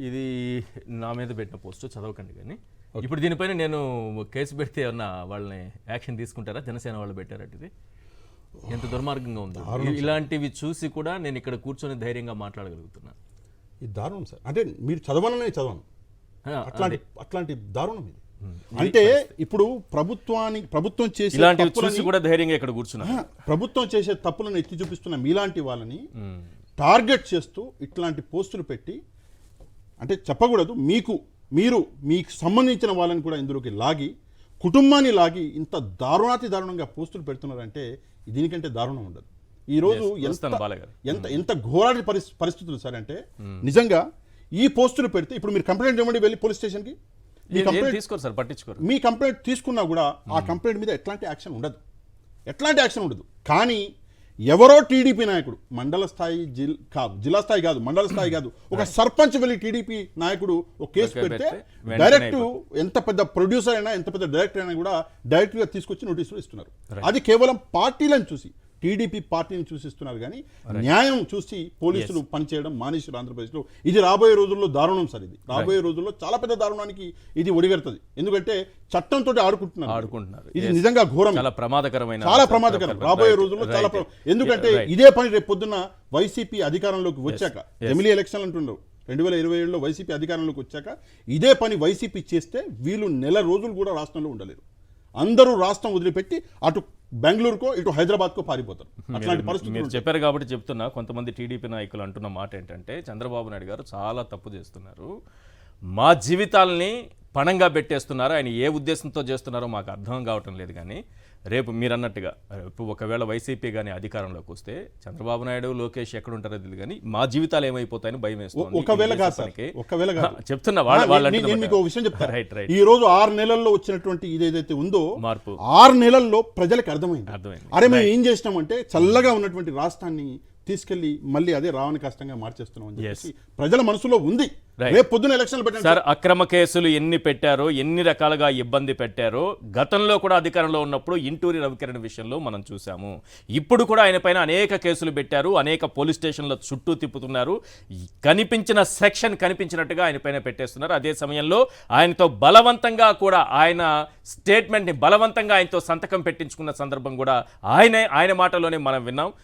ఇది నా మీద పెట్టిన పోస్ట్ చదవకండి కానీ ఇప్పుడు దీనిపైన నేను కేసు పెడితే ఏమన్నా వాళ్ళని యాక్షన్ తీసుకుంటారా? జనసేన వాళ్ళు పెట్టారట. ఇది ఎంత దుర్మార్గంగా ఉంది. ఇలాంటివి చూసి కూడా నేను ఇక్కడ కూర్చొని ధైర్యంగా మాట్లాడగలుగుతున్నా. ఇది దారుణం సార్. అంటే మీరు చదవననే చదవను, అట్లాంటి దారుణం ఇది. అంటే ఇప్పుడు ప్రభుత్వం చేసే ఇలాంటివి చూసి కూడా ధైర్యంగా ఇక్కడ కూర్చున్నా. ప్రభుత్వం చేసే తప్పులను ఎత్తి చూపిస్తున్న మీలాంటి వాళ్ళని టార్గెట్ చేస్తూ ఇట్లాంటి పోస్టులు పెట్టి, అంటే చెప్పకూడదు, మీకు సంబంధించిన వాళ్ళని కూడా ఇందులోకి లాగి, కుటుంబాన్ని లాగి ఇంత దారుణంగా పోస్టులు పెడుతున్నారంటే దీనికంటే దారుణం ఉండదు. ఈరోజు ఎంత ఘోరాటి పరిస్థితులు సార్. అంటే నిజంగా ఈ పోస్టులు పెడితే ఇప్పుడు మీరు కంప్లైంట్ ఇవ్వండి, వెళ్ళి పోలీస్ స్టేషన్కి. మీ కంప్లైంట్ తీసుకున్నా కూడా ఆ కంప్లైంట్ మీద ఎట్లాంటి యాక్షన్ ఉండదు. కానీ ఎవరో టీడీపీ నాయకుడు, మండల స్థాయి జిల్లా స్థాయి కాదు, మండల స్థాయి కాదు, ఒక సర్పంచ్ వెళ్ళి టీడీపీ నాయకుడు ఒక కేసు పెడితే డైరెక్ట్ ఎంత పెద్ద ప్రొడ్యూసర్ అయినా, ఎంత పెద్ద డైరెక్టర్ అయినా కూడా డైరెక్ట్ గా తీసుకొచ్చి నోటీసులు ఇస్తున్నారు. అది కేవలం పార్టీలను చూసి, టీడీపీ పార్టీని చూసిస్తున్నారు. కానీ న్యాయం చూసి పోలీసులు పనిచేయడం మానేశారు ఆంధ్రప్రదేశ్లో. ఇది రాబోయే రోజుల్లో దారుణం సార్. ఇది రాబోయే రోజుల్లో చాలా పెద్ద దారుణానికి ఇది ఒడిగడుతుంది. ఎందుకంటే చట్టంతో ఆడుకుంటున్నారు. ఇది నిజంగా ఘోరం, చాలా ప్రమాదకరం రాబోయే రోజుల్లో. ఎందుకంటే ఇదే పని రేపు పొద్దున్న వైసీపీ అధికారంలోకి వచ్చాక, ఎమ్మెల్యే ఎలక్షన్లు అంటున్నారు 2027లో వైసీపీ అధికారంలోకి వచ్చాక ఇదే పని వైసీపీ చేస్తే వీళ్ళు నెల రోజులు కూడా రాష్ట్రంలో ఉండలేరు. అందరూ రాష్ట్రం వదిలిపెట్టి అటు బెంగళూరుకో ఇటు హైదరాబాద్కో పారిపోతారు. అట్లాంటి పరిస్థితి మీరు చెప్పారు కాబట్టి చెప్తున్నా. కొంతమంది టీడీపీ నాయకులు అంటున్న మాట ఏంటంటే, చంద్రబాబు నాయుడు గారు చాలా తప్పు చేస్తున్నారు, మా జీవితాలని పణంగా పెట్టేస్తున్నారు, ఆయన ఏ ఉద్దేశంతో చేస్తున్నారో మాకు అర్థం కావటం లేదు. కానీ రేపు మీరు అన్నట్టుగా రేపు ఒకవేళ వైసీపీ కానీ అధికారంలోకి వస్తే చంద్రబాబు నాయుడు, లోకేష్ ఎక్కడ ఉంటారో తెలియదు, కానీ మా జీవితాలు ఏమైపోతాయని భయం వేస్తుంది. చెప్తున్నా. ఈ రోజు 6 నెలల్లో వచ్చినటువంటి ఇదేదైతే ఉందో మార్పు, 6 నెలల్లో ప్రజలకు అర్థమైంది. అరే మేము ఏం చేసినామంటే చల్లగా ఉన్నటువంటి రాష్ట్రాన్ని తీసుకెళ్లి మళ్ళీ అదే రావణ కష్టంగా మార్చేస్తున్నాం అని చెప్పేసి ప్రజల మనసులో ఉంది. రేపు పొద్దున ఎలక్షన్లు పెట్టారు సార్. అక్రమ కేసులు ఎన్ని పెట్టారో, ఎన్ని రకాలుగా ఇబ్బంది పెట్టారో గతంలో కూడా అధికారంలో ఉన్నప్పుడు ఇంటూరి రవికిరణ్ విషయంలో మనం చూసాము. ఇప్పుడు కూడా ఆయన పైన అనేక కేసులు పెట్టారు, అనేక పోలీస్ స్టేషన్ల చుట్టూ తిప్పుతున్నారు. కనిపించిన సెక్షన్ కనిపించినట్టుగా ఆయన పైన పెట్టేస్తున్నారు. అదే సమయంలో ఆయనతో బలవంతంగా కూడా ఆయన స్టేట్మెంట్ని బలవంతంగా ఆయనతో సంతకం పెట్టించుకున్న సందర్భం కూడా ఆయన మాటలోనే మనం విన్నాం.